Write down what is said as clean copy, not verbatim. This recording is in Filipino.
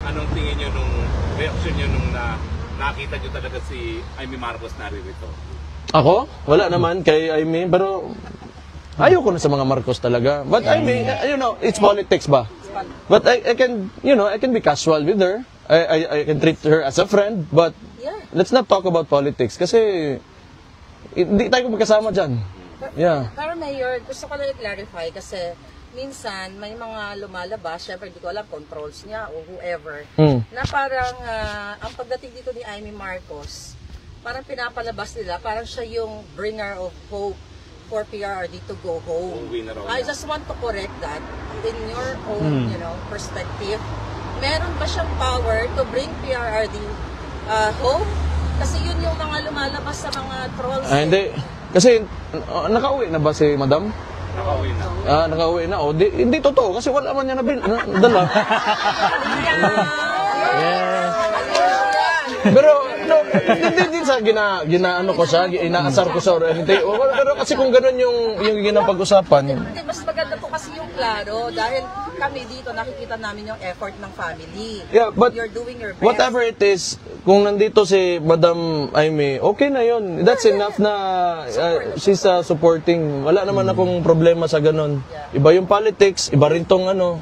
anong tingin nyo nung reaction nyo nung nakita nyo talaga si Amy Marcos naririto? Ako? Wala naman kay Amy, pero ayoko na sa mga Marcos talaga. But I mean, you know, it's politics ba? But I can, you know, I can be casual with her. I can treat her as a friend, but let's not talk about politics kasi hindi tayo magkasama dyan. Yeah. Pero Mayor, gusto ko lang i-clarify kasi minsan may mga lumalabas, syempre hindi ko alam, controls niya o whoever, na parang ang pagdating dito ni Amy Marcos, parang pinapalabas nila, parang siya yung bringer of hope for PRRD to go home. I just want to correct that in your own, you know, perspective. Meron ba siyang power to bring PRRD home? Kasi yun yung mga lumalabas sa mga trolls. Hindi. Kasi nakauwi na ba si Madam? Nakauwi na. Nakauwi na. O, hindi totoo kasi wala man niya dala. Yes. Pero no, hindi sa ginaano ko siya, inaasar ko sa or anything. Pero kasi kung gano'n yung ginapag-usapan. Hindi, mas maganda po kasi yung klaro dahil kami dito nakikita namin yung effort ng family. Yeah, but you're doing your best. whatever it is, kung nandito si Madam Amy, okay na yun. That's enough na she's supporting. Wala naman akong problema sa gano'n. Iba yung politics, iba rin tong ano.